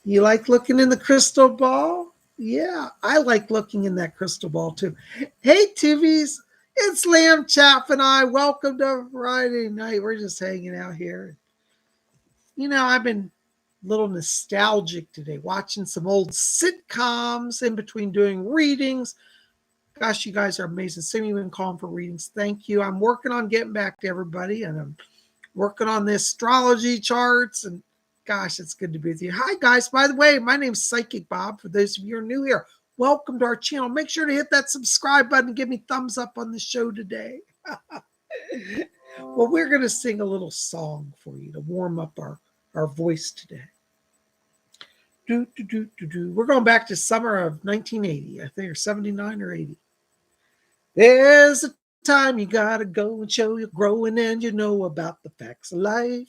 You like looking in the crystal ball? Yeah, I like looking in that crystal ball too. Hey, Tivies, it's Lamb Chop and I. Welcome to Friday night. We're just hanging out here. I've been a little nostalgic today, watching some old sitcoms in between doing readings. Gosh, you guys are amazing. Send me even calling for readings. Thank you. I'm working on getting back to everybody, and I'm working on the astrology charts. And gosh, it's good to be with you. Hi, guys. By the way, my name's Psychic Bob. For those of you who are new here, welcome to our channel. Make sure to hit that subscribe button and give me thumbs up on the show today. Well, we're going to sing a little song for you to warm up our voice today. We're going back to summer of 1980, I think, or 79 or 80. There's a time you gotta go and show you're growing and you know about the facts of life.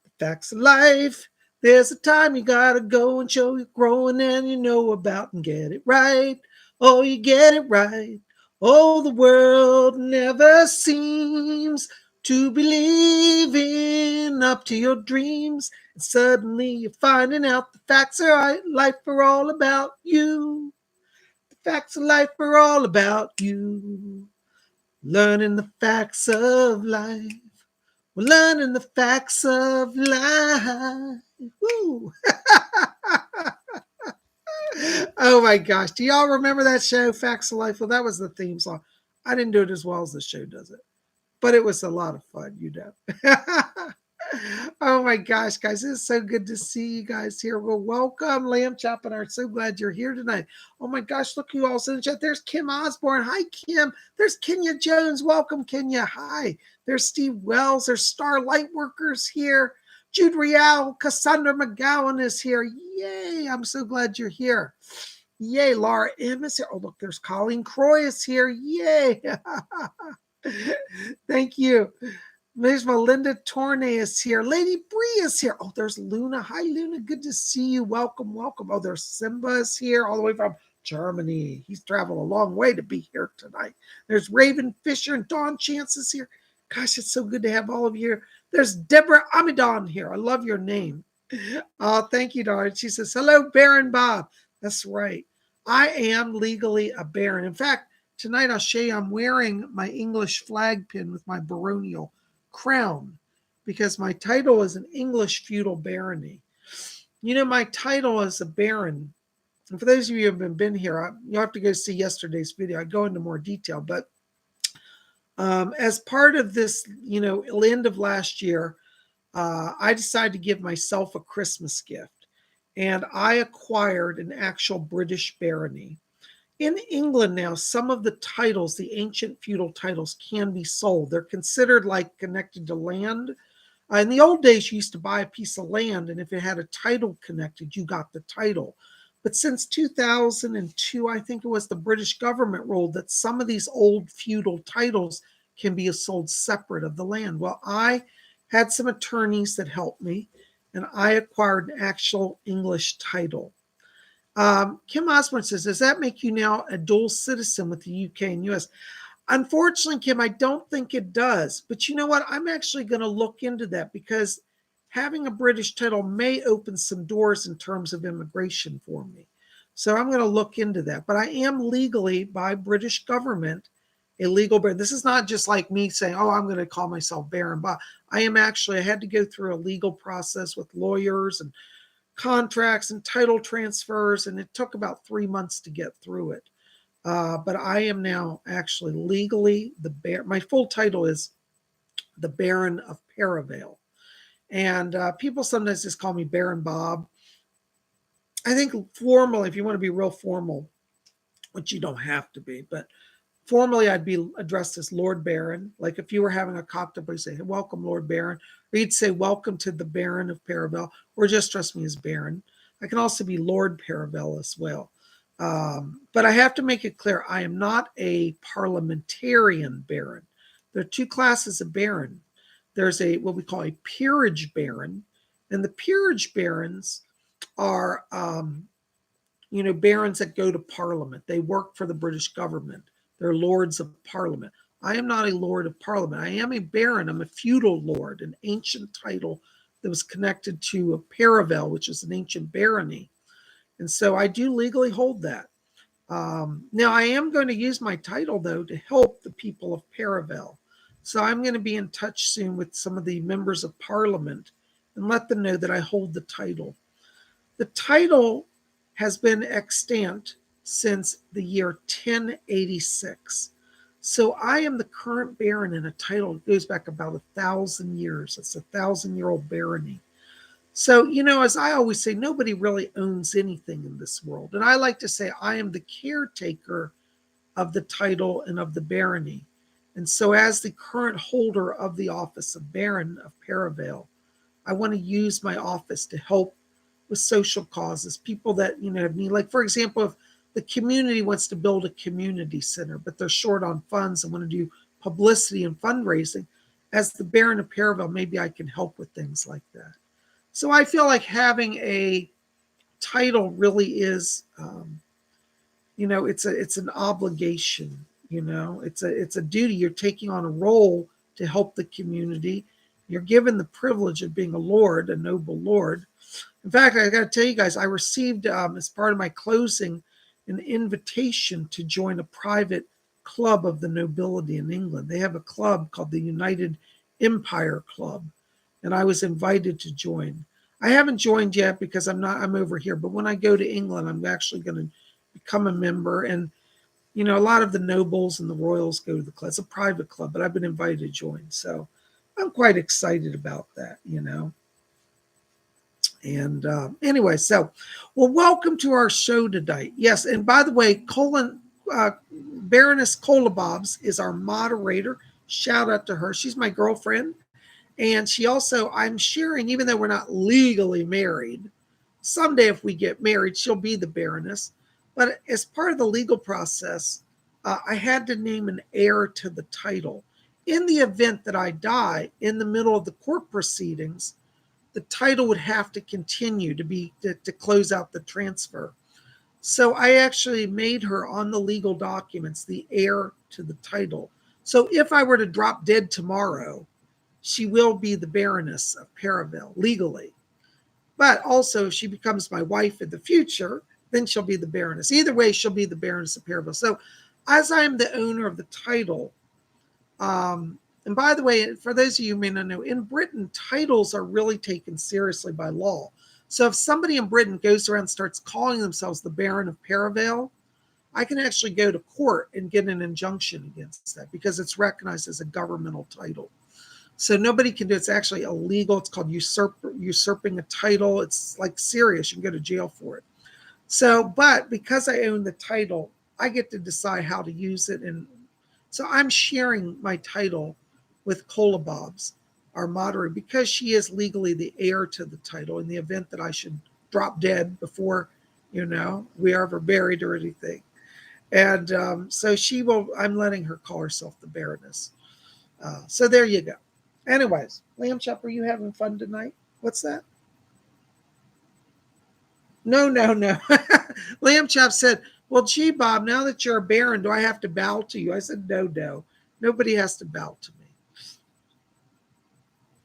The facts of life. There's a time you gotta go and show you're growing and you know about and get it right. Oh, you get it right. Oh, the world never seems to be living up to your dreams. And suddenly you're finding out the facts of life are all about you. The facts of life are all about you. Learning the facts of life. We're learning the facts of life. Woo. Oh my gosh. Do y'all remember that show, Facts of Life? Well, that was the theme song. I didn't do it as well as the show does it, but it was a lot of fun, Oh my gosh, guys, it's so good to see you guys here. Well, welcome, Lamb Chop, and I'm so glad you're here tonight. Oh my gosh, look who all's in the chat. There's Kim Osborne. Hi, Kim. There's Kenya Jones. Welcome, Kenya. Hi. There's Steve Wells. There's Star Lightworkers here. Jude Rial. Cassandra McGowan is here. Yay, I'm so glad you're here. Yay, Laura M is here. Oh, look, there's Colleen Croy is here. Yay. Thank you. There's Melinda Tornay is here. Lady Bree is here. Oh, there's Luna. Hi, Luna. Good to see you. Welcome, welcome. Oh, there's Simba is here all the way from Germany. He's traveled a long way to be here tonight. There's Raven Fisher and Dawn Chance is here. Gosh, it's so good to have all of you here. There's Deborah Amidon here. I love your name. Oh, thank you, darling. She says, hello, Baron Bob. That's right. I am legally a baron. In fact, tonight I'll show you I'm wearing my English flag pin with my baronial crown because my title is an English feudal barony. My title as a baron, and for those of you who have been here, you'll have to go see yesterday's video. I go into more detail, but as part of this, end of last year, I decided to give myself a Christmas gift, and I acquired an actual British barony. In England now, some of the titles, the ancient feudal titles, can be sold. They're considered like connected to land. In the old days, you used to buy a piece of land, and if it had a title connected, you got the title. But since 2002, I think it was, the British government ruled that some of these old feudal titles can be sold separate of the land. Well, I had some attorneys that helped me, and I acquired an actual English title. Kim Osborne says, does that make you now a dual citizen with the UK and US? Unfortunately, Kim, I don't think it does. But you know what? I'm actually going to look into that because having a British title may open some doors in terms of immigration for me. So I'm going to look into that. But I am legally, by British government, a legal baron. This is not just like me saying, oh, I'm going to call myself Baron Bob. I had to go through a legal process with lawyers and contracts and title transfers, and it took about 3 months to get through it. But I am now actually legally the Baron. My full title is the Baron of Perivale. And people sometimes just call me Baron Bob. I think formally, if you want to be real formal, which you don't have to be, but formally I'd be addressed as Lord Baron. Like if you were having a cocktail, you'd say, hey, welcome, Lord Baron. Or you'd say, welcome to the Baron of Perivale, or just trust me as Baron. I can also be Lord Perivale as well. But I have to make it clear, I am not a parliamentarian baron. There are two classes of baron. There's what we call a peerage baron, and the peerage barons are, barons that go to parliament. They work for the British government. They're lords of parliament. I am not a lord of parliament. I am a baron. I'm a feudal lord, an ancient title that was connected to a Paravel, which is an ancient barony. And so I do legally hold that. Now, I am going to use my title, though, to help the people of Paravel. So I'm going to be in touch soon with some of the members of parliament and let them know that I hold the title. The title has been extant since the year 1086. So I am the current baron in a title that goes back about 1,000 years. It's a 1,000-year-old barony. So, as I always say, nobody really owns anything in this world. And I like to say I am the caretaker of the title and of the barony. And so, as the current holder of the office of Baron of Paravel, I want to use my office to help with social causes, people that, have need. Like, for example, if the community wants to build a community center, but they're short on funds and want to do publicity and fundraising, as the Baron of Paravel, maybe I can help with things like that. So I feel like having a title really is, it's an obligation. It's a duty. You're taking on a role to help the community. You're given the privilege of being a lord, a noble lord. In fact, I got to tell you guys, I received as part of my closing an invitation to join a private club of the nobility in England. They have a club called the United Empire Club, and I was invited to join. I haven't joined yet because I'm over here, but when I go to England, I'm actually going to become a member. And, a lot of the nobles and the royals go to the club. It's a private club, but I've been invited to join. So I'm quite excited about that. And anyway, so, well, welcome to our show tonight. Yes, and by the way, Baroness Colabobs is our moderator. Shout out to her. She's my girlfriend. And she also, I'm sharing, even though we're not legally married, someday if we get married, she'll be the Baroness. But as part of the legal process, I had to name an heir to the title. In the event that I die in the middle of the court proceedings, the title would have to continue to close out the transfer. So I actually made her on the legal documents the heir to the title. So if I were to drop dead tomorrow, she will be the Baroness of Paravel legally. But also, if she becomes my wife in the future, then she'll be the Baroness. Either way, she'll be the Baroness of Paravel. So as I am the owner of the title, and by the way, for those of you who may not know, in Britain, titles are really taken seriously by law. So if somebody in Britain goes around and starts calling themselves the Baron of Paravel, I can actually go to court and get an injunction against that because it's recognized as a governmental title. So nobody can do it. It's actually illegal. It's called usurping a title. It's like serious. You can go to jail for it. So, but because I own the title, I get to decide how to use it. And so I'm sharing my title with Colabobs, our moderator, because she is legally the heir to the title in the event that I should drop dead before, we are ever buried or anything. And so I'm letting her call herself the Baroness. So there you go. Anyways, Lamb Chop, are you having fun tonight? What's that? No. Lamb Chop said, well, gee, Bob, now that you're a baron, do I have to bow to you? I said, no. Nobody has to bow to me.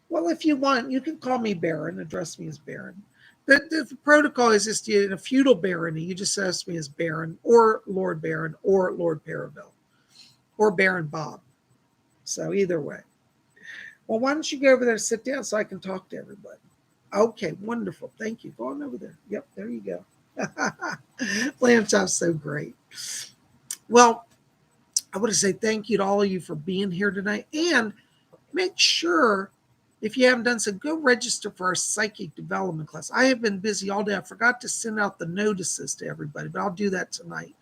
Well, if you want, you can call me Baron, address me as Baron. The protocol is just in a feudal barony, you just address me as Baron or Lord Baron or Lord Paravel or Baron Bob. So either way. Well, why don't you go over there and sit down so I can talk to everybody? Okay, wonderful. Thank you. Go on over there. Yep, there you go. Lamb Chop's so great. Well, I want to say thank you to all of you for being here tonight. And make sure, if you haven't done so, go register for our psychic development class. I have been busy all day. I forgot to send out the notices to everybody, but I'll do that tonight.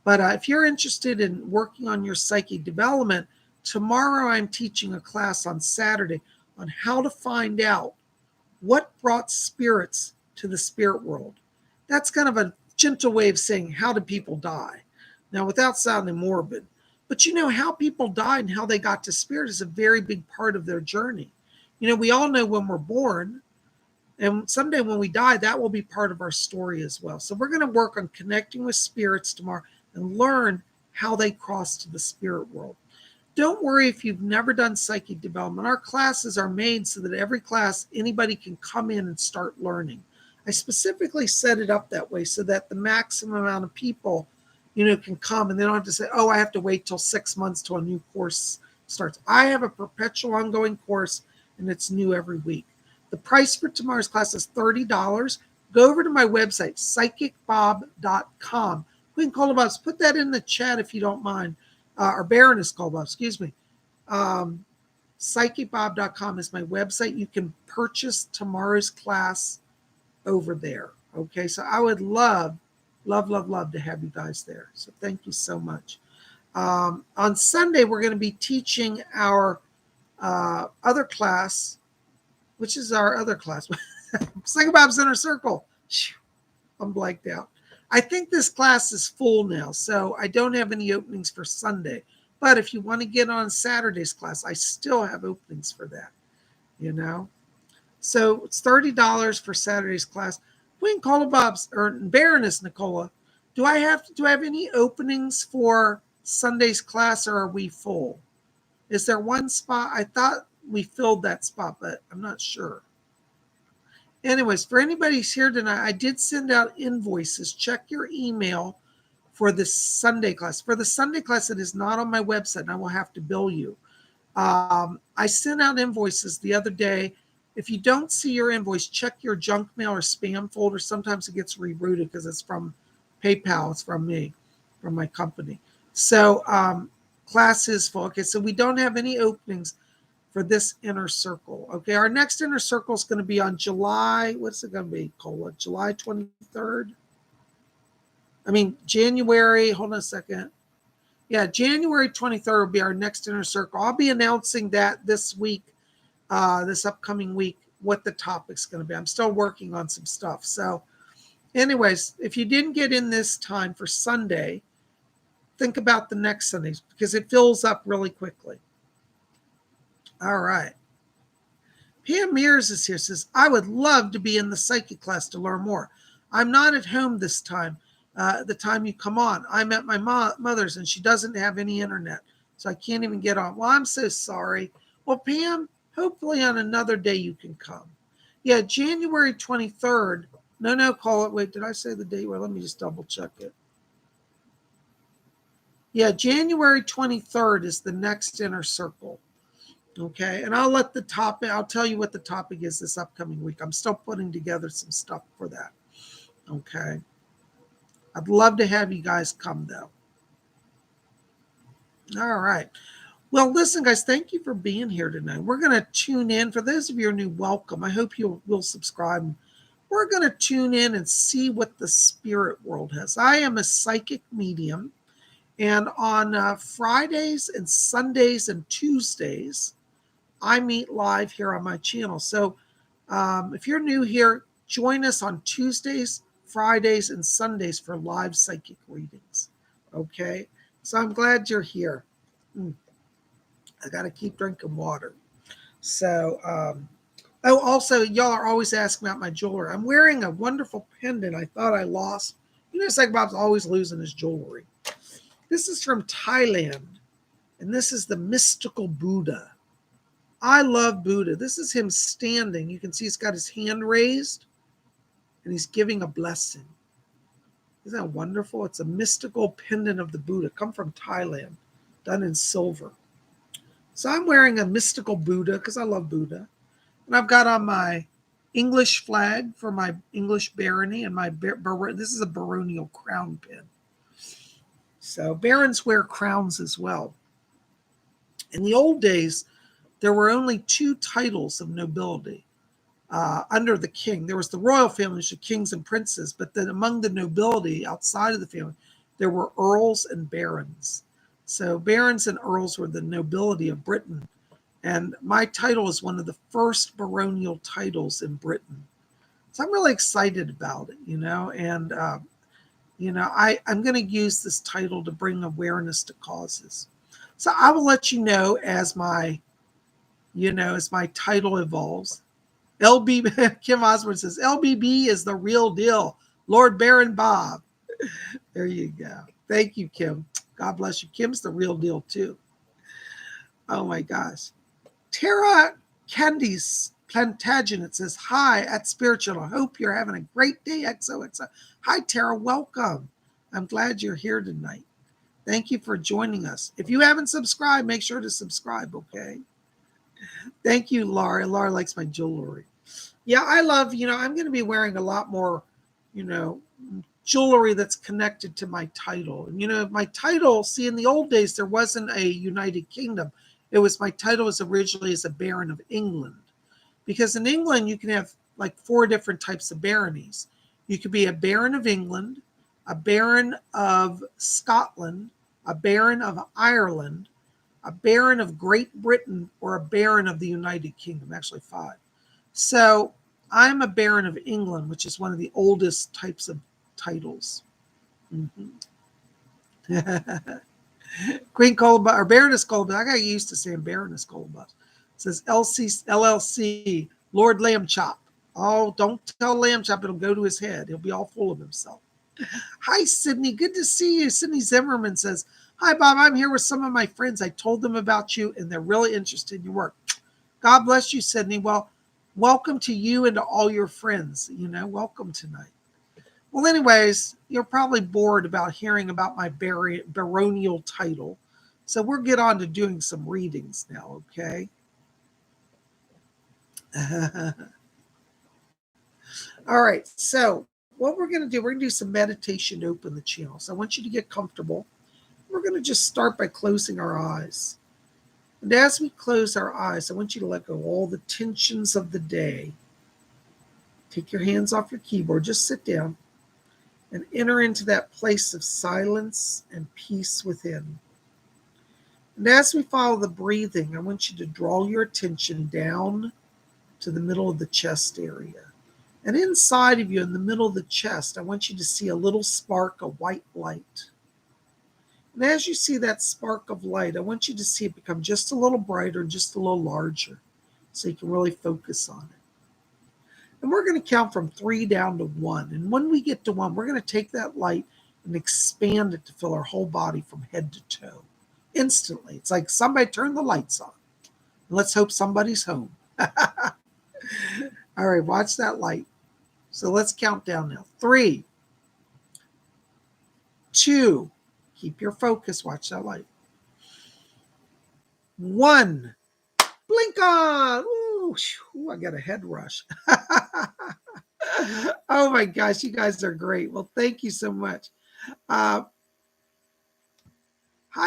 But if you're interested in working on your psychic development, tomorrow I'm teaching a class on Saturday on how to find out what brought spirits to the spirit world. That's kind of a gentle way of saying, how do people die? Now, without sounding morbid, but how people died and how they got to spirit is a very big part of their journey. We all know when we're born, and someday when we die, that will be part of our story as well. So we're going to work on connecting with spirits tomorrow and learn how they cross to the spirit world. Don't worry if you've never done psychic development. Our classes are made so that every class, anybody can come in and start learning. I specifically set it up that way so that the maximum amount of people, can come and they don't have to say, oh, I have to wait till 6 months till a new course starts. I have a perpetual ongoing course and it's new every week. The price for tomorrow's class is $30. Go over to my website, PsychicBob.com. Queen Colobos, put that in the chat if you don't mind. Or Baroness Colobos, excuse me. PsychicBob.com is my website. You can purchase tomorrow's class over there. Okay, so I would love to have you guys there. So thank you so much. On Sunday, we're going to be teaching our other class, which is our other class, PsychicBob's Inner Circle. I'm blanked out. I think this class is full now, so I don't have any openings for Sunday. But if you want to get on Saturday's class, I still have openings for that, So it's $30 for Saturday's class. Queen Colobob's or Baroness Nicola, do I have any openings for Sunday's class, or are we full? Is there one spot? I thought we filled that spot, but I'm not sure. Anyways, for anybody who's here tonight, I did send out invoices. Check your email for the Sunday class. For the Sunday class, it is not on my website, and I will have to bill you. I sent out invoices the other day. If you don't see your invoice, check your junk mail or spam folder. Sometimes it gets rerouted because it's from PayPal. It's from me, from my company. So class is full. Okay, so we don't have any openings for this inner circle. Okay, our next inner circle is going to be on July, what's it going to be, Cola? July 23rd? January, hold on a second. Yeah, January 23rd will be our next inner circle. I'll be announcing that this week, this upcoming week, what the topic's going to be. I'm still working on some stuff. So anyways, if you didn't get in this time for Sunday, think about the next Sundays because it fills up really quickly. All right. Pam Mears is here, says, I would love to be in the psychic class to learn more. I'm not at home this time, the time you come on. I'm at my mother's and she doesn't have any internet, so I can't even get on. Well, I'm so sorry. Well, Pam, hopefully on another day you can come. Yeah, January 23rd. No, call it. Wait, did I say the date? Well, let me just double check it. Yeah, January 23rd is the next inner circle. Okay, and I'll tell you what the topic is this upcoming week. I'm still putting together some stuff for that. Okay. I'd love to have you guys come, though. All right. Well, listen, guys, thank you for being here tonight. We're going to tune in. For those of you who are new, welcome. I hope you will subscribe. We're going to tune in and see what the spirit world has. I am a psychic medium, and on Fridays and Sundays and Tuesdays, I meet live here on my channel. So if you're new here, join us on Tuesdays, Fridays, and Sundays for live psychic readings. Okay? So I'm glad you're here. I got to keep drinking water. So, also, y'all are always asking about my jewelry. I'm wearing a wonderful pendant I thought I lost. PsychicBob's always losing his jewelry. This is from Thailand, and this is the mystical Buddha. I love Buddha. This is him standing. You can see he's got his hand raised and he's giving a blessing. Isn't that wonderful? It's a mystical pendant of the Buddha, come from Thailand, done in silver. So I'm wearing a mystical Buddha because I love Buddha. And I've got on my English flag for my English barony and my this is a baronial crown pin. So barons wear crowns as well. In the old days, there were only 2 titles of nobility under the king. There was the royal families, the kings and princes, but then among the nobility outside of the family, there were earls and barons. So barons and earls were the nobility of Britain. And my title is one of the first baronial titles in Britain. So I'm really excited about it, and, I'm going to use this title to bring awareness to causes. So I will let you know as my title evolves. Kim Osborne says, LBB is the real deal. Lord Baron Bob. There you go. Thank you, Kim. God bless you. Kim's the real deal, too. Oh my gosh. Tara Candice Plantagenet says, hi at Spiritual. I hope you're having a great day, XOXO. Hi, Tara. Welcome. I'm glad you're here tonight. Thank you for joining us. If you haven't subscribed, make sure to subscribe, okay? Thank you, Laura. Laura likes my jewelry. Yeah, I love, I'm going to be wearing a lot more, you know, jewelry that's connected to my title. And, my title, see, in the old days, there wasn't a United Kingdom. It was my title was originally as a Baron of England. Because in England, you can have like 4 different types of baronies. You could be a Baron of England, a Baron of Scotland, a Baron of Ireland, a Baron of Great Britain, or a Baron of the United Kingdom, actually 5. So I'm a Baron of England, which is one of the oldest types of titles. Mm-hmm. Queen Colabus, or Baroness Colabus, I got used to saying Baroness Colabus. It says LLC, Lord Lamb Chop. Oh, don't tell Lamb Chop, it'll go to his head. He'll be all full of himself. Hi, Sydney. Good to see you. Sydney Zimmerman says, hi, Bob. I'm here with some of my friends. I told them about you, and they're really interested in your work. God bless you, Sydney. Well, welcome to you and to all your friends. Welcome tonight. Well, anyways, you're probably bored about hearing about my baronial title. So we'll get on to doing some readings now, okay? All right, so what we're going to do, we're going to do some meditation to open the channel. So I want you to get comfortable. We're going to just start by closing our eyes. And as we close our eyes, I want you to let go of all the tensions of the day. Take your hands off your keyboard, just sit down and enter into that place of silence and peace within. And as we follow the breathing, I want you to draw your attention down to the middle of the chest area. And inside of you, in the middle of the chest, I want you to see a little spark of white light. And as you see that spark of light, I want you to see it become just a little brighter, just a little larger, so you can really focus on it. And we're going to count from 3 down to 1. And when we get to 1, we're going to take that light and expand it to fill our whole body from head to toe. Instantly. It's like somebody turned the lights on. And let's hope somebody's home. All right, watch that light. So let's count down now. 3, 2, keep your focus. Watch that light. 1, blink on. Ooh, I got a head rush. Oh my gosh, you guys are great. Well, thank you so much. Hi,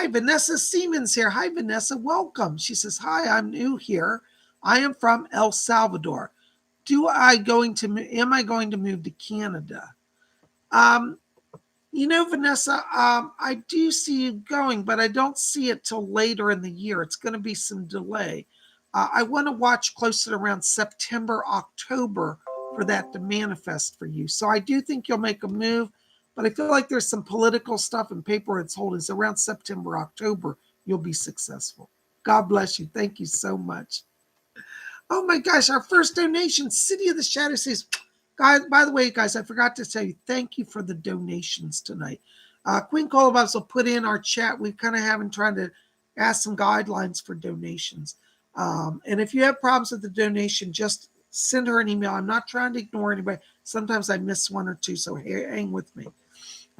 Vanessa Siemens here. Hi, Vanessa. Welcome. She says, hi, I'm new here. I am from El Salvador. Am I going to move to Canada? Vanessa, I do see you going, but I don't see it till later in the year. It's going to be some delay. I want to watch closer to around September, October for that to manifest for you. So I do think you'll make a move, but I feel like there's some political stuff and paper it's holding. So around September, October, you'll be successful. God bless you. Thank you so much. Oh my gosh, our first donation, City of the Shadow says, guys, by the way, guys, I forgot to tell you, thank you for the donations tonight. Queen Colabus will put in our chat. We kind of haven't tried to ask some guidelines for donations. And if you have problems with the donation, just send her an email. I'm not trying to ignore anybody. Sometimes I miss 1 or 2, so hang with me.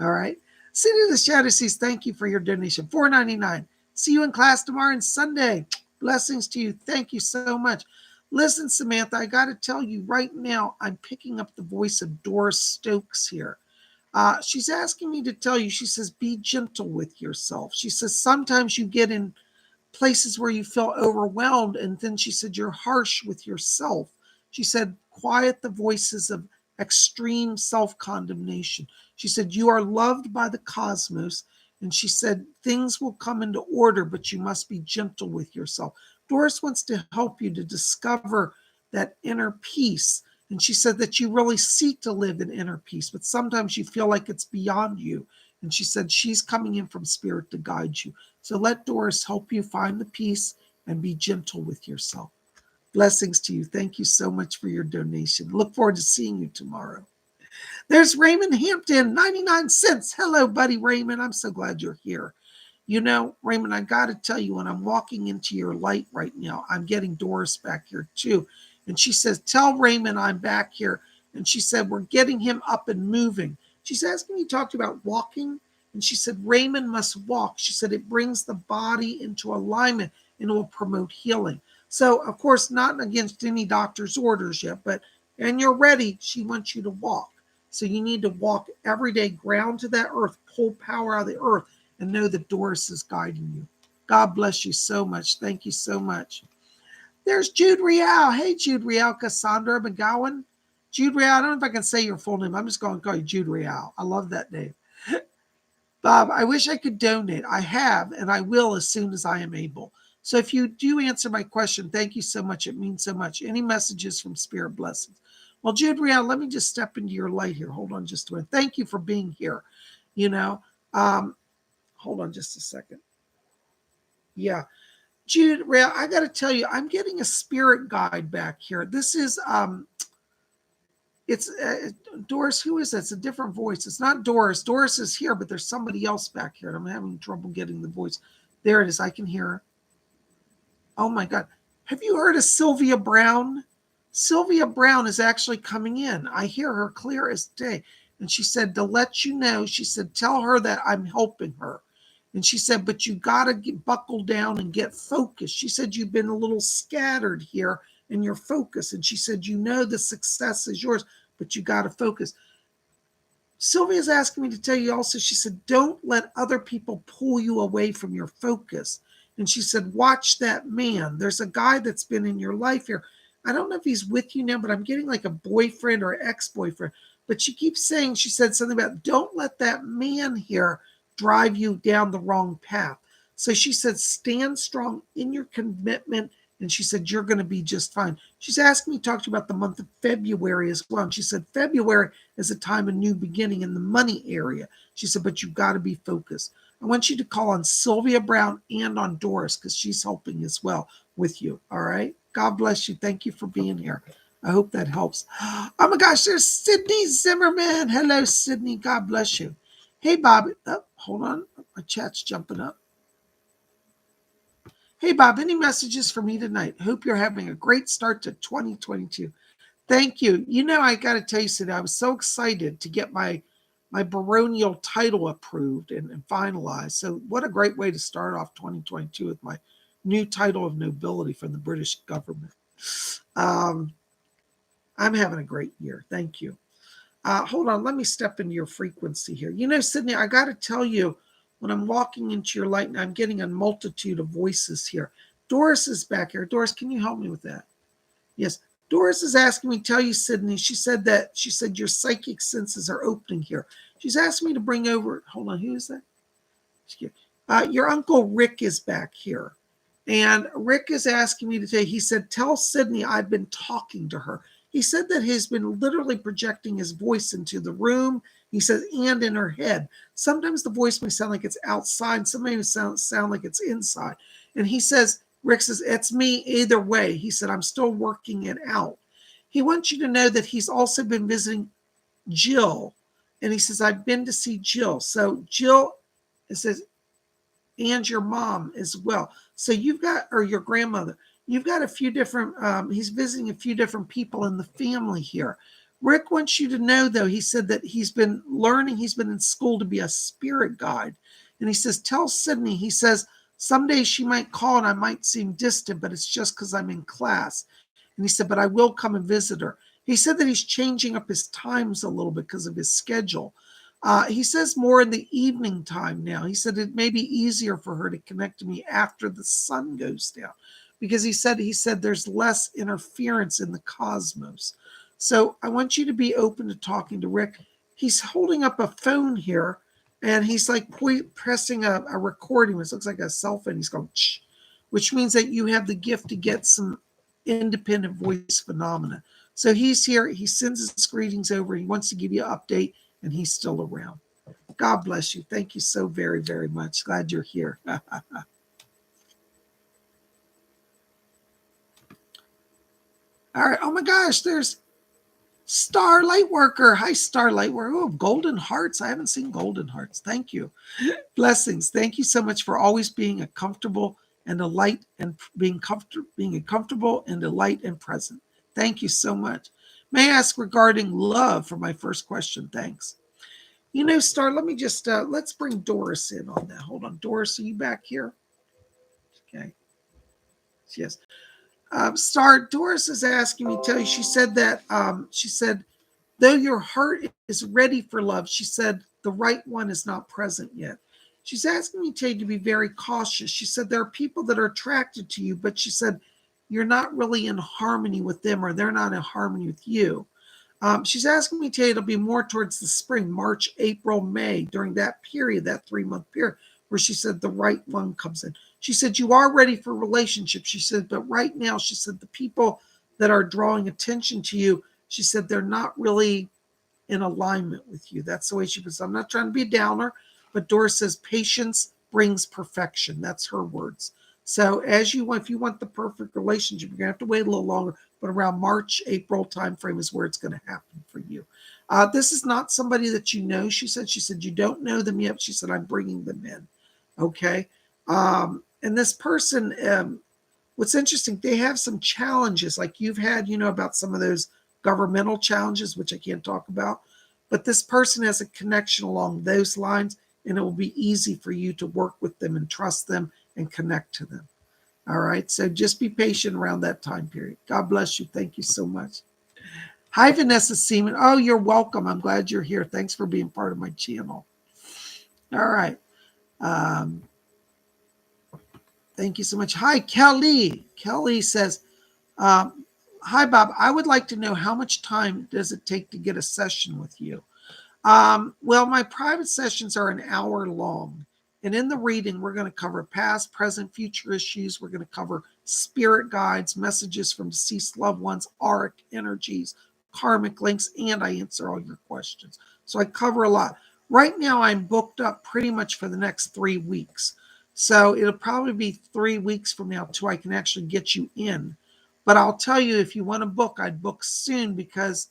All right. City of the Shadow says, thank you for your donation. $4.99. See you in class tomorrow and Sunday. Blessings to you. Thank you so much. Listen, Samantha, I got to tell you right now, I'm picking up the voice of Doris Stokes here. She's asking me to tell you, she says, be gentle with yourself. She says, sometimes you get in places where you feel overwhelmed. And then she said, you're harsh with yourself. She said, quiet the voices of extreme self-condemnation. She said, you are loved by the cosmos. And she said, things will come into order, but you must be gentle with yourself. Doris wants to help you to discover that inner peace. And she said that you really seek to live in inner peace, but sometimes you feel like it's beyond you. And she said she's coming in from spirit to guide you. So let Doris help you find the peace and be gentle with yourself. Blessings to you. Thank you so much for your donation. Look forward to seeing you tomorrow. There's Raymond Hampton, 99 cents. Hello, buddy Raymond. I'm so glad you're here. Raymond, I got to tell you, when I'm walking into your light right now, I'm getting Doris back here too. And she says, tell Raymond I'm back here. And she said, we're getting him up and moving. She's asking me, talked about walking. And she said, Raymond must walk. She said, it brings the body into alignment and it will promote healing. So, of course, not against any doctor's orders yet, and you're ready. She wants you to walk. So you need to walk every day, ground to that earth, pull power out of the earth, and know that Doris is guiding you. God bless you so much. Thank you so much. There's Jude Real. Hey, Jude Real, Cassandra McGowan. Jude Real, I don't know if I can say your full name. I'm just going to call you Jude Real. I love that name. Bob, I wish I could donate. I have, and I will as soon as I am able. So if you do answer my question, thank you so much. It means so much. Any messages from Spirit Blessings? Well, Jude Real, let me just step into your light here. Hold on just a minute. Thank you for being here. Hold on just a second. Yeah. Jude Real, I got to tell you, I'm getting a spirit guide back here. This is, it's Doris. Who is that? It's a different voice. It's not Doris. Doris is here, but there's somebody else back here. And I'm having trouble getting the voice. There it is. I can hear her. Oh my God. Have you heard of Sylvia Brown? Sylvia Brown is actually coming in. I hear her clear as day. And she said, to let you know, she said, tell her that I'm helping her. And she said, but you got to buckle down and get focused. She said, you've been a little scattered here in your focus. And she said, the success is yours, but you got to focus. Sylvia's asking me to tell you also, she said, don't let other people pull you away from your focus. And she said, watch that man. There's a guy that's been in your life here. I don't know if he's with you now, but I'm getting like a boyfriend or ex-boyfriend. But she keeps saying, she said something about, don't let that man here drive you down the wrong path. So she said, stand strong in your commitment. And she said, you're going to be just fine. She's asking me to talk to you about the month of February as well. And she said, February is a time of new beginning in the money area. She said, but you've got to be focused. I want you to call on Sylvia Brown and on Doris because she's helping as well with you. All right. God bless you. Thank you for being here. I hope that helps. Oh my gosh, there's Sydney Zimmerman. Hello, Sydney. God bless you. Hey, Bob. Oh, hold on. My chat's jumping up. Hey, Bob, any messages for me tonight? Hope you're having a great start to 2022. Thank you. I got to tell you, Sid, I was so excited to get my baronial title approved and finalized. So what a great way to start off 2022 with my new title of nobility from the British government. I'm having a great year. Thank you. Hold on. Let me step into your frequency here. Sydney, I got to tell you, when I'm walking into your light, and I'm getting a multitude of voices here. Doris is back here. Doris, can you help me with that? Yes. Doris is asking me to tell you, Sydney, she said your psychic senses are opening here. She's asked me to bring over, hold on, who is that? Your Uncle Rick is back here. And Rick is asking me to tell you, he said, tell Sydney I've been talking to her. He said that he's been literally projecting his voice into the room. He says, and in her head. Sometimes the voice may sound like it's outside. Sometimes it sound like it's inside. And he says, Rick says, it's me either way. He said, I'm still working it out. He wants you to know that he's also been visiting Jill. And he says, I've been to see Jill. So Jill, it says, and your mom as well. So or your grandmother, you've got a few different, he's visiting a few different people in the family here. Rick wants you to know, though, he said that he's been in school to be a spirit guide. And he says, tell Sydney, he says, someday she might call and I might seem distant, but it's just because I'm in class. And he said, but I will come and visit her. He said that he's changing up his times a little bit because of his schedule. He says more in the evening time now. He said it may be easier for her to connect to me after the sun goes down because he said there's less interference in the cosmos. So I want you to be open to talking to Rick. He's holding up a phone here and he's like pressing a recording, which looks like a cell phone. He's going, shh, which means that you have the gift to get some independent voice phenomena. So he's here. He sends his greetings over. He wants to give you an update. And he's still around. God bless you. Thank you so very, very much. Glad you're here. All right. Oh my gosh, there's Star Lightworker. Hi, Star Lightworker. Oh, golden hearts. I haven't seen golden hearts. Thank you. Blessings. Thank you so much for always being a comfortable and a light and being a comfortable and a light and present. Thank you so much. May I ask regarding love for my first question? Thanks. Star, let me just let's bring Doris in on that. Hold on. Doris, are you back here? Okay. Yes. Star, Doris is asking me to tell you, she said, though your heart is ready for love, she said the right one is not present yet. She's asking me to tell you to be very cautious. She said there are people that are attracted to you, but she said you're not really in harmony with them or they're not in harmony with you. She's asking me to tell you it'll be more towards the spring, March, April, May, during that period, that 3-month period, where she said the right one comes in. She said, you are ready for relationships. She said, but right now, she said, the people that are drawing attention to you, she said, they're not really in alignment with you. That's the way she was. I'm not trying to be a downer, but Doris says patience brings perfection. That's her words. So if you want the perfect relationship, you're gonna have to wait a little longer, but around March, April timeframe is where it's going to happen for you. This is not somebody that you know. She said you don't know them yet. She said, I'm bringing them in. Okay. And this person, what's interesting, they have some challenges like you've had, about some of those governmental challenges, which I can't talk about. But this person has a connection along those lines, and it will be easy for you to work with them and trust them and connect to them. All right. So just be patient around that time period. God bless you. Thank you so much. Hi, Vanessa Seaman. Oh, you're welcome. I'm glad you're here. Thanks for being part of my channel. All right. Thank you so much. Hi, Kelly. Kelly says, hi, Bob. I would like to know how much time does it take to get a session with you? Well, my private sessions are an hour long. And in the reading, we're going to cover past, present, future issues. We're going to cover spirit guides, messages from deceased loved ones, auric energies, karmic links, and I answer all your questions. So I cover a lot. Right now, I'm booked up pretty much for the next 3 weeks. So it'll probably be 3 weeks from now till I can actually get you in. But I'll tell you, if you want to book, I'd book soon because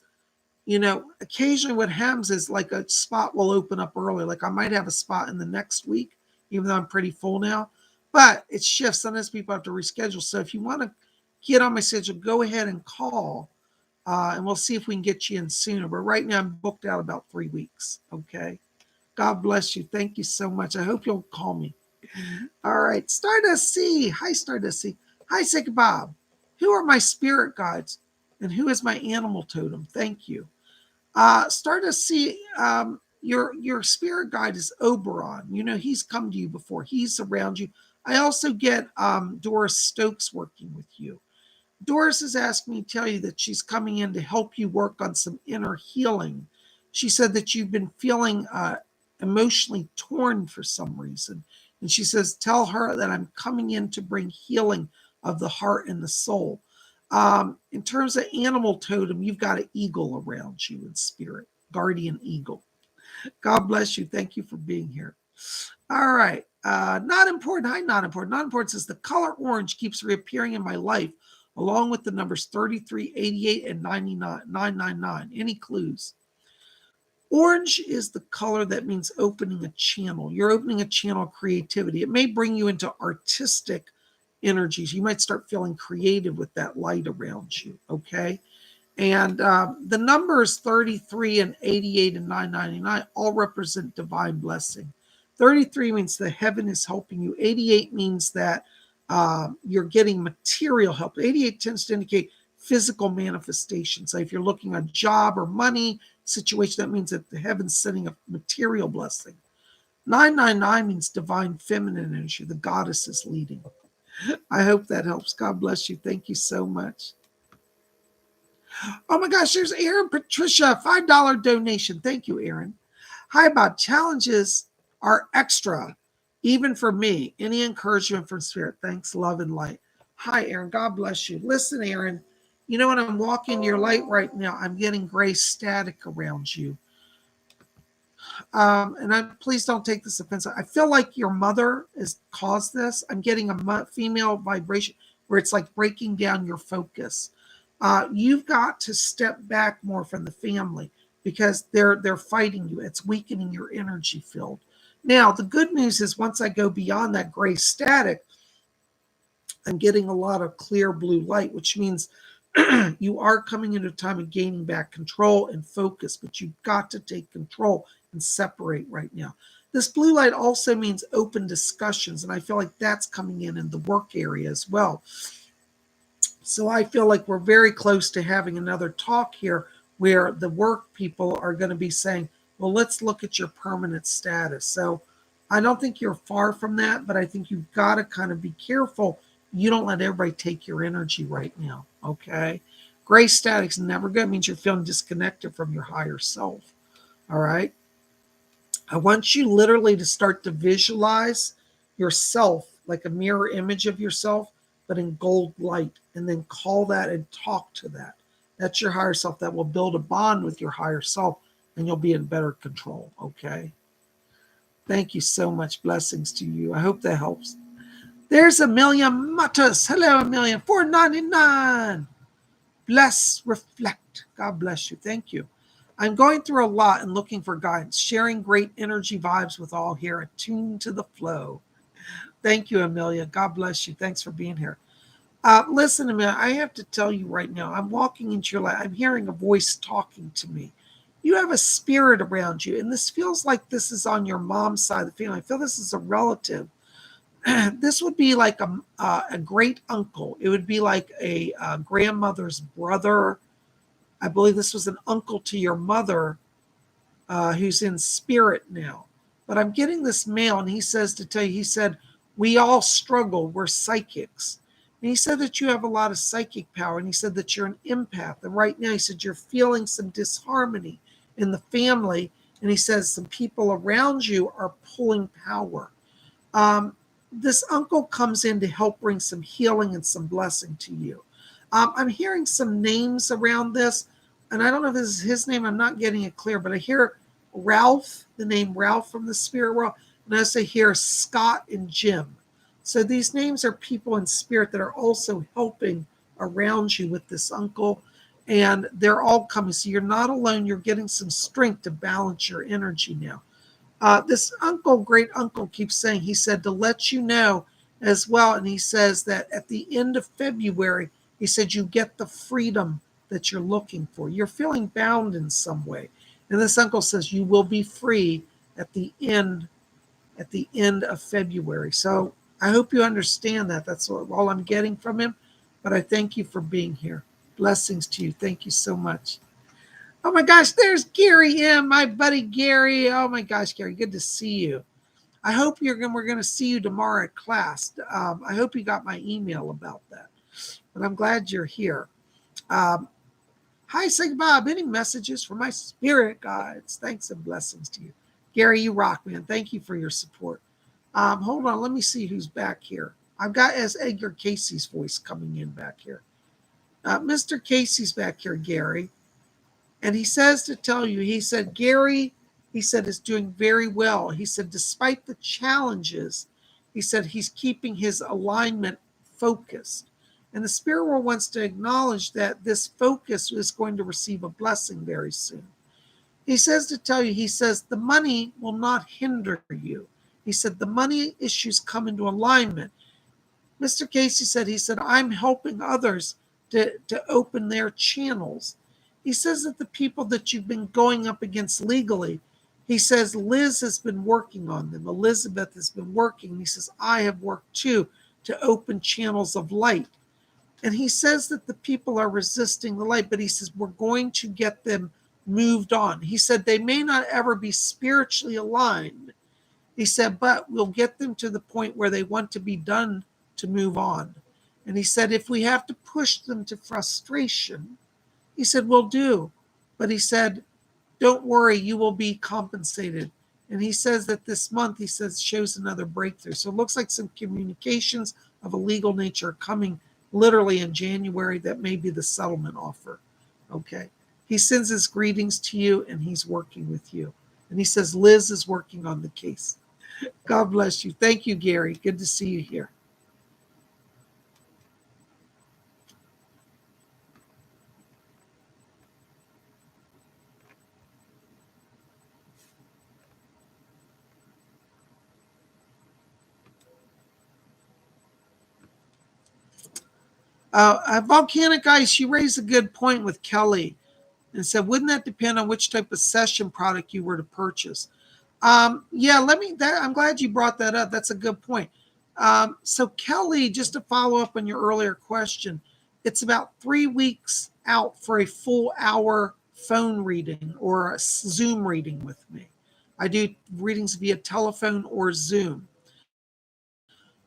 occasionally what happens is like a spot will open up early. Like I might have a spot in the next week, even though I'm pretty full now, but it shifts. Sometimes people have to reschedule. So if you want to get on my schedule, go ahead and call and we'll see if we can get you in sooner. But right now I'm booked out about 3 weeks. Okay. God bless you. Thank you so much. I hope you'll call me. All right. Stardust C. Hi, Stardust C. Hi, Psychic Bob. Who are my spirit guides and who is my animal totem? Thank you. Stardust C. Your spirit guide is Oberon. He's come to you before. He's around you. I also get Doris Stokes working with you. Doris has asked me to tell you that she's coming in to help you work on some inner healing. She said that you've been feeling emotionally torn for some reason. And she says, tell her that I'm coming in to bring healing of the heart and the soul. In terms of animal totem, you've got an eagle around you in spirit, guardian eagle. God bless you. Thank you for being here. All right. Not important. Hi, not important. Not important says the color orange keeps reappearing in my life, along with the numbers 33, 88, and 999. Any clues? Orange is the color that means opening a channel. You're opening a channel of creativity. It may bring you into artistic energies. You might start feeling creative with that light around you. Okay. And the numbers 33 and 88 and 999 all represent divine blessing. 33 means the heaven is helping you. 88 means that you're getting material help. 88 tends to indicate physical manifestations. So if you're looking at a job or money situation, that means that the heaven's sending a material blessing. 999 means divine feminine energy. The goddess is leading. I hope that helps. God bless you. Thank you so much. Oh my gosh, there's Aaron Patricia, $5 donation. Thank you, Aaron. Hi, Bob. Challenges are extra, even for me. Any encouragement from spirit? Thanks, love, and light. Hi, Aaron. God bless you. Listen, Aaron, when I'm walking your light right now, I'm getting gray static around you. Please don't take this offensive. I feel like your mother has caused this. I'm getting a female vibration where it's like breaking down your focus. You've got to step back more from the family because they're fighting you. It's weakening your energy field. Now, the good news is once I go beyond that gray static, I'm getting a lot of clear blue light, which means you are coming into a time of gaining back control and focus, but you've got to take control and separate right now. This blue light also means open discussions, and I feel like that's coming in the work area as well. So I feel like we're very close to having another talk here where the work people are going to be saying, well, let's look at your permanent status. So I don't think you're far from that, but I think you've got to kind of be careful. You don't let everybody take your energy right now. Okay. Gray static's never good. It means you're feeling disconnected from your higher self. All right. I want you literally to start to visualize yourself like a mirror image of yourself, but in gold light, and then call that and talk to that. That's your higher self. That will build a bond with your higher self, and you'll be in better control. Okay. Thank you so much. Blessings to you. I hope that helps. There's Amelia Matus. Hello, Amelia. $4.99. Bless, reflect. God bless you. Thank you. I'm going through a lot and looking for guidance, sharing great energy vibes with all here, attuned to the flow. Thank you, Amelia. God bless you. Thanks for being here. Listen, Amelia, I have to tell you right now, I'm walking into your life. I'm hearing a voice talking to me. You have a spirit around you, and this feels like this is on your mom's side of the family. I feel this is a relative. This would be like a great uncle. It would be like a grandmother's brother. I believe this was an uncle to your mother who's in spirit now. But I'm getting this mail, and he says to tell you, he said, we all struggle. We're psychics. And he said that you have a lot of psychic power, and he said that you're an empath. And right now, he said you're feeling some disharmony in the family, and he says some people around you are pulling power. This uncle comes in to help bring some healing and some blessing to you. I'm hearing some names around this, and I don't know if this is his name. I'm not getting it clear, but I hear Ralph, the name Ralph from the spirit world, and I also hear Scott and Jim. So these names are people in spirit that are also helping around you with this uncle, and they're all coming. So you're not alone. You're getting some strength to balance your energy now. This uncle, great uncle, keeps saying, he said, to let you know as well. And he says that at the end of February, he said, you get the freedom that you're looking for. You're feeling bound in some way. And this uncle says you will be free at the end of February. So I hope you understand that. That's all I'm getting from him. But I thank you for being here. Blessings to you. Thank you so much. Oh my gosh, there's Gary M, my buddy Gary. Oh my gosh, Gary, good to see you. I hope we're going to see you tomorrow at class. I hope you got my email about that. But I'm glad you're here. Hi, Sig Bob. Any messages for my spirit guides? Thanks and blessings to you. Gary, you rock, man. Thank you for your support. Hold on. Let me see who's back here. I've got as Edgar Casey's voice coming in back here. Mr. Casey's back here, Gary. And he says to tell you, he said, Gary, he said, is doing very well. He said, despite the challenges, he said he's keeping his alignment focused. And the spirit world wants to acknowledge that this focus is going to receive a blessing very soon. He says to tell you, he says, the money will not hinder you. He said, the money issues come into alignment. Mr. Casey said, he said, I'm helping others to open their channels. He says that the people that you've been going up against legally, he says Liz has been working on them. Elizabeth has been working. He says, I have worked too to open channels of light. And he says that the people are resisting the light, but he says, we're going to get them moved on. He said, they may not ever be spiritually aligned. He said, but we'll get them to the point where they want to be done to move on. And he said, if we have to push them to frustration, he said, we'll do. But he said, don't worry, you will be compensated. And he says that this month, he says, shows another breakthrough. So it looks like some communications of a legal nature are coming literally in January. That may be the settlement offer. Okay. He sends his greetings to you, and he's working with you. And he says, Liz is working on the case. God bless you. Thank you, Gary. Good to see you here. Volcanic Ice, you raised a good point with Kelly and said, wouldn't that depend on which type of session product you were to purchase? Yeah, I'm glad you brought that up. That's a good point. So Kelly, just to follow up on your earlier question, it's about 3 weeks out for a full hour phone reading or a Zoom reading with me. I do readings via telephone or Zoom.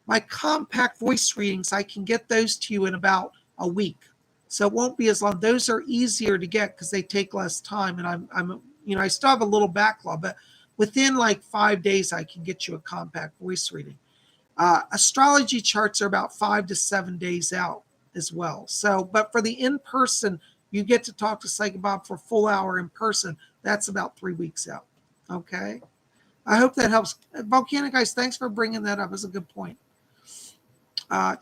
My compact voice readings, I can get those to you in about a week. So it won't be as long. Those are easier to get because they take less time. And I still have a little backlog, but within like 5 days, I can get you a compact voice reading. Astrology charts are about 5 to 7 days out as well. So, but for the in-person, you get to talk to Psychic Bob for a full hour in person. That's about 3 weeks out. Okay. I hope that helps. Volcanic Ice, thanks for bringing that up. It's a good point.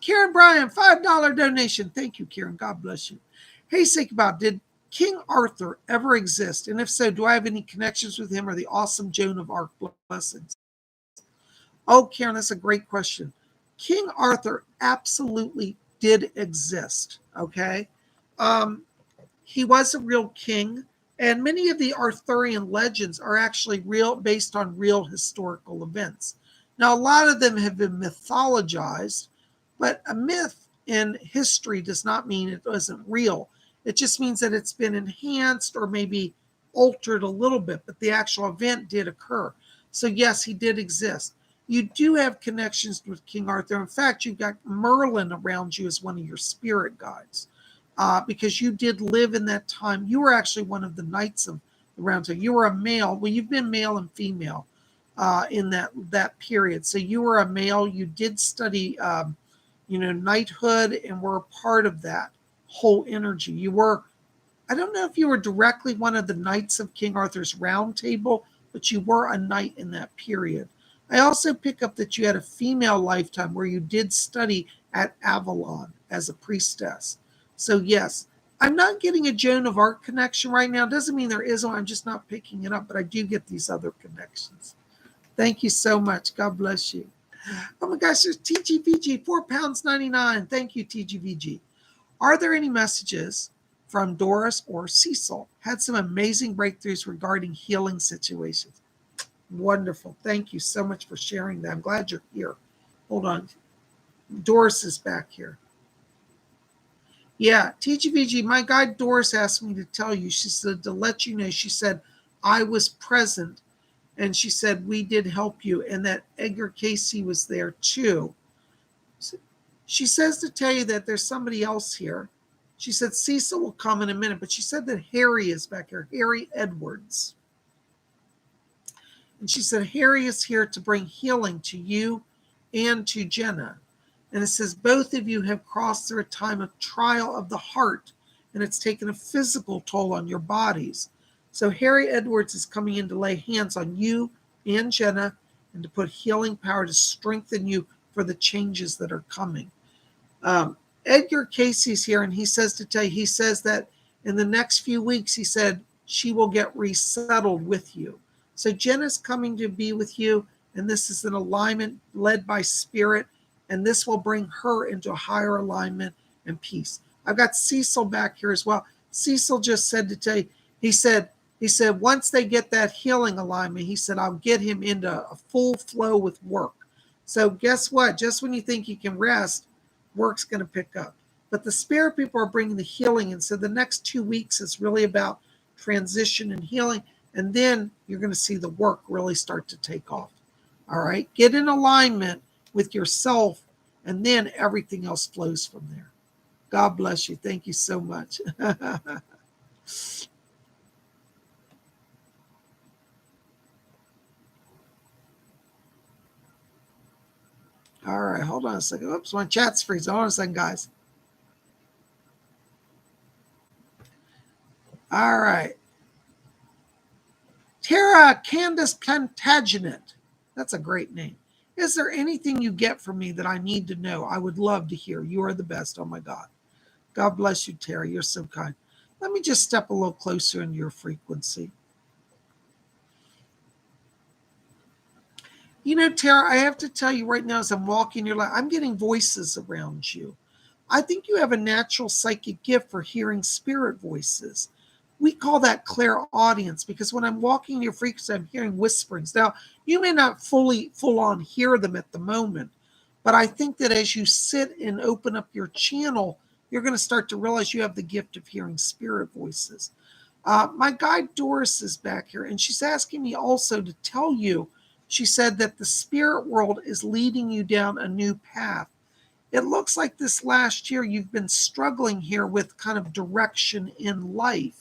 Karen Bryan, $5 donation. Thank you, Karen. God bless you. Hey, Psychic Bob, did King Arthur ever exist? And if so, do I have any connections with him or the awesome Joan of Arc? Blessings. Oh, Karen, that's a great question. King Arthur absolutely did exist. Okay. He was a real king, and many of the Arthurian legends are actually real, based on real historical events. Now, a lot of them have been mythologized, but a myth in history does not mean it wasn't real. It just means that it's been enhanced or maybe altered a little bit, but the actual event did occur. So, yes, he did exist. You do have connections with King Arthur. In fact, you've got Merlin around you as one of your spirit guides. Because you did live in that time. You were actually one of the knights of the Round Table. You were a male. Well, you've been male and female in that period. So you were a male. You did study, knighthood, and were a part of that whole energy. You were. I don't know if you were directly one of the knights of King Arthur's Round Table, but you were a knight in that period. I also pick up that you had a female lifetime where you did study at Avalon as a priestess. So yes, I'm not getting a Joan of Arc connection right now. Doesn't mean there isn't. I'm just not picking it up, but I do get these other connections. Thank you so much. God bless you. Oh my gosh, there's TGVG, £4.99. Thank you, TGVG. Are there any messages from Doris or Cecil? Had some amazing breakthroughs regarding healing situations. Wonderful. Thank you so much for sharing that. I'm glad you're here. Hold on. Doris is back here. Yeah, TGVG, my guide Doris asked me to tell you, she said, to let you know, she said, I was present, and she said, we did help you, and that Edgar Casey was there too. She says to tell you that there's somebody else here. She said Cecil will come in a minute, but she said that Harry is back here, Harry Edwards. And she said, Harry is here to bring healing to you and to Jenna. And it says, both of you have crossed through a time of trial of the heart, and it's taken a physical toll on your bodies. So Harry Edwards is coming in to lay hands on you and Jenna and to put healing power to strengthen you for the changes that are coming. Edgar Casey's here, and he says to tell you, he says that in the next few weeks, he said, she will get resettled with you. So Jenna's coming to be with you, and this is an alignment led by spirit, and this will bring her into a higher alignment and peace. I've got Cecil back here as well. Cecil just said to tell you, he said, once they get that healing alignment, he said, I'll get him into a full flow with work. So guess what? Just when you think you can rest, work's going to pick up. But the spirit people are bringing the healing. And so the next 2 weeks is really about transition and healing. And then you're going to see the work really start to take off. All right. Get in alignment with yourself, and then everything else flows from there. God bless you. Thank you so much. All right. Hold on a second. Oops, my chat's freezing. Hold on a second, guys. All right. Tara Candace Plantagenet. That's a great name. Is there anything you get from me that I need to know? I would love to hear. You are the best. Oh my God. God bless you, Tara. You're so kind. Let me just step a little closer in your frequency. You know, Tara, I have to tell you right now, as I'm walking your life, I'm getting voices around you. I think you have a natural psychic gift for hearing spirit voices. We call that clairaudience because when I'm walking in your frequency, I'm hearing whisperings. Now, you may not full on hear them at the moment, but I think that as you sit and open up your channel, you're going to start to realize you have the gift of hearing spirit voices. My guide Doris is back here, and she's asking me also to tell you, she said that the spirit world is leading you down a new path. It looks like this last year you've been struggling here with kind of direction in life.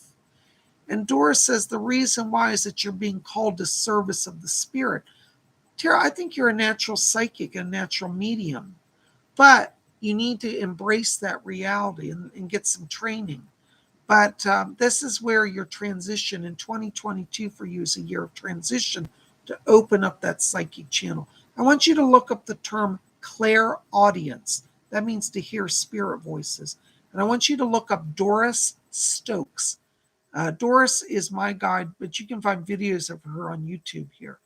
And Doris says the reason why is that you're being called to service of the spirit. Tara, I think you're a natural psychic, a natural medium, but you need to embrace that reality and get some training. But this is where your transition in 2022 for you is a year of transition to open up that psychic channel. I want you to look up the term clairaudience. That means to hear spirit voices. And I want you to look up Doris Stokes. Doris is my guide, but you can find videos of her on YouTube here.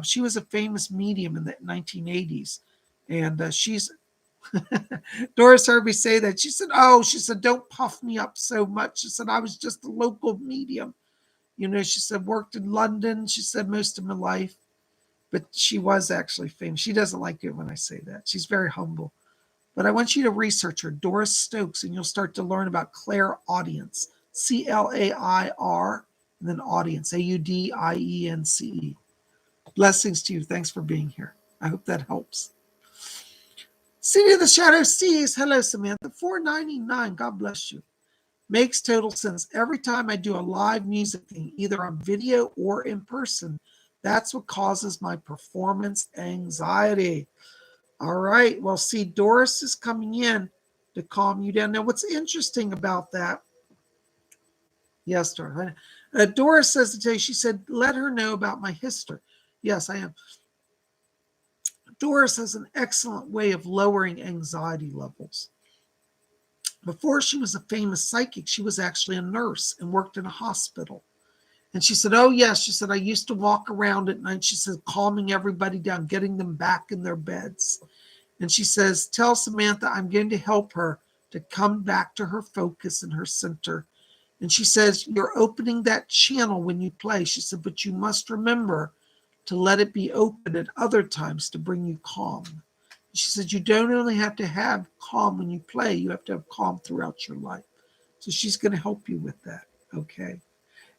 She was a famous medium in the 1980s. And she's Doris heard me say that. She said, don't puff me up so much. She said, I was just a local medium. She said, worked in London. She said, most of my life. But she was actually famous. She doesn't like it when I say that. She's very humble. But I want you to research her, Doris Stokes, and you'll start to learn about clairaudience. CLAIR, and then audience, AUDIENCE. Blessings to you. Thanks for being here. I hope that helps. City of the Shadow Seas. Hello, Samantha. $4.99. God bless you. Makes total sense. Every time I do a live music thing, either on video or in person, that's what causes my performance anxiety. All right. Well, see, Doris is coming in to calm you down. Now, what's interesting about that? Yes, Doris. Doris says to tell you, she said, let her know about my history. Yes, I am. Doris has an excellent way of lowering anxiety levels. Before she was a famous psychic, she was actually a nurse and worked in a hospital. And she said, oh, yes. She said, I used to walk around at night. She said, calming everybody down, getting them back in their beds. And she says, tell Samantha I'm going to help her to come back to her focus and her center. And she says, you're opening that channel when you play. She said, but you must remember to let it be open at other times to bring you calm. She said, you don't only have to have calm when you play, you have to have calm throughout your life. So she's going to help you with that. Okay.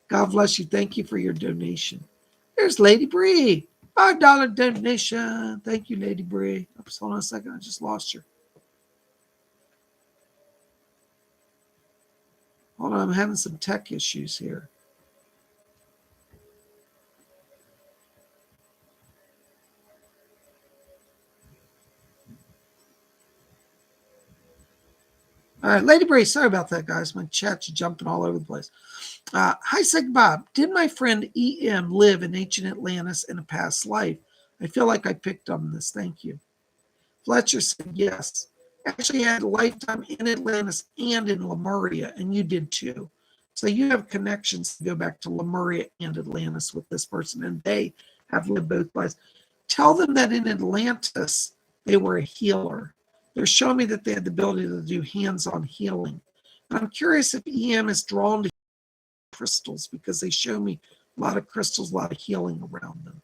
God bless you. Thank you for your donation. There's Lady Bree. $5 donation. Thank you, Lady Bree. Oops, hold on a second. I just lost you. Hold on. I'm having some tech issues here. All right, Lady Bree, sorry about that, guys. My chat's jumping all over the place. Hi, Sig Bob. Did my friend E.M. live in ancient Atlantis in a past life? I feel like I picked on this. Thank you. Fletcher said yes. Actually, I had a lifetime in Atlantis and in Lemuria, and you did too. So you have connections to go back to Lemuria and Atlantis with this person, and they have lived both lives. Tell them that in Atlantis, they were a healer. They're showing me that they had the ability to do hands-on healing. And I'm curious if EM is drawn to crystals because they show me a lot of crystals, a lot of healing around them.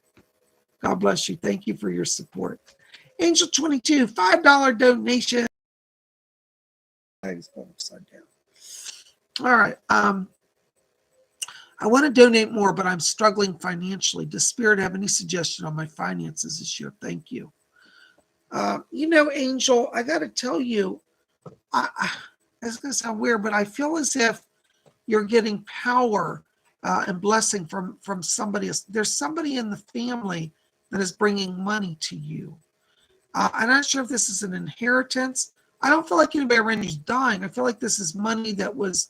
God bless you. Thank you for your support. Angel 22, $5 donation. Upside down. All right. I want to donate more, but I'm struggling financially. Does Spirit have any suggestion on my finances this year? Thank you. Angel, I got to tell you, it's going to sound weird, but I feel as if you're getting power and blessing from somebody else. There's somebody in the family that is bringing money to you. I'm not sure if this is an inheritance. I don't feel like anybody around you is dying. I feel like this is money that was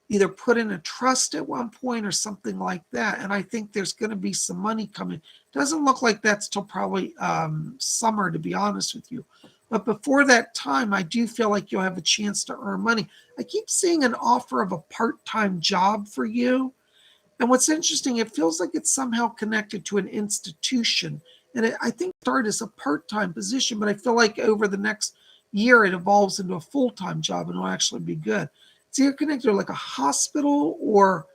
either put in a trust at one point or something like that. And I think there's going to be some money coming. Doesn't look like that's till probably summer, to be honest with you. But before that time, I do feel like you'll have a chance to earn money. I keep seeing an offer of a part-time job for you. And what's interesting, it feels like it's somehow connected to an institution. And I think start as a part-time position, but I feel like over the next year it evolves into a full-time job and it'll actually be good. So you're connected to like a hospital, or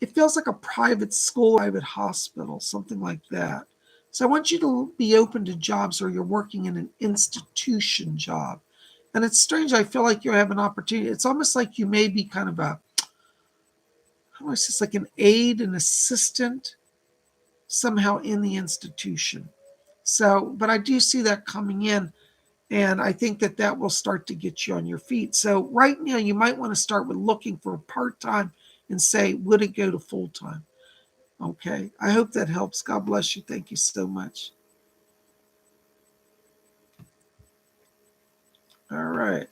it feels like a private school, private hospital, something like that. So I want you to be open to jobs where you're working in an institution job. And it's strange. I feel like you have an opportunity. It's almost like you may be kind of a, how do I say, it's like an aide, an assistant somehow in the institution. So, but I do see that coming in. And I think that that will start to get you on your feet. So right now, you might want to start with looking for part-time and say, would it go to full-time? Okay. I hope that helps. God bless you. Thank you so much. All right.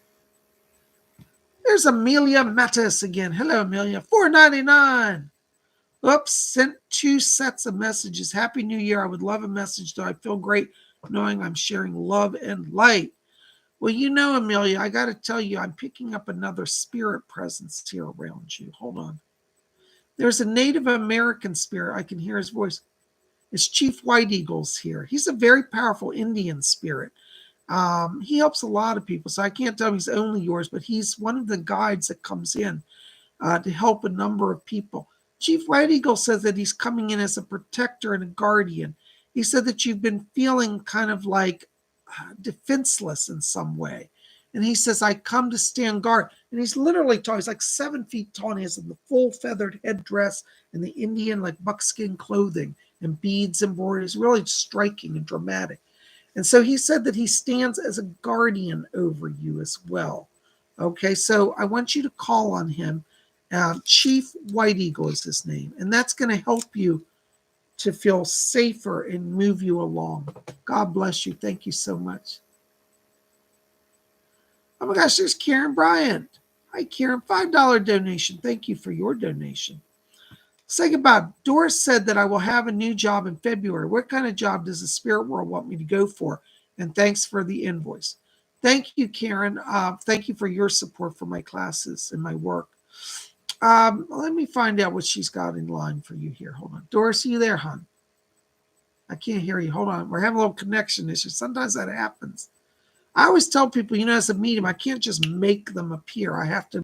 There's Amelia Mattis again. Hello, Amelia. $4.99. Oops, sent 2 sets of messages. Happy New Year. I would love a message, though. I feel great knowing I'm sharing love and light. Well, you know, Amelia, I got to tell you, I'm picking up another spirit presence here around you. Hold on. There's a Native American spirit. I can hear his voice. It's Chief White Eagle's here. He's a very powerful Indian spirit. He helps a lot of people, so I can't tell him he's only yours, but he's one of the guides that comes in to help a number of people. Chief White Eagle says that he's coming in as a protector and a guardian. He said that you've been feeling kind of like defenseless in some way. And he says, I come to stand guard. And he's literally tall. He's like 7 feet tall. And he has the full feathered headdress and the Indian like buckskin clothing and beads embroidered. It's really striking and dramatic. And so he said that he stands as a guardian over you as well. Okay, so I want you to call on him. Chief White Eagle is his name. And that's going to help you to feel safer and move you along. God bless you. Thank you so much. Oh my gosh, there's Karen Bryant. Hi, Karen. $5 donation. Thank you for your donation. Say goodbye. Doris said that I will have a new job in February. What kind of job does the spirit world want me to go for? And thanks for the invoice. Thank you, Karen. Thank you for your support for my classes and my work. Let me find out what she's got in line for you here. Hold on. Doris, are you there, hon? I can't hear you. Hold on. We're having a little connection issue. Sometimes that happens. I always tell people, as a medium, I can't just make them appear. I have to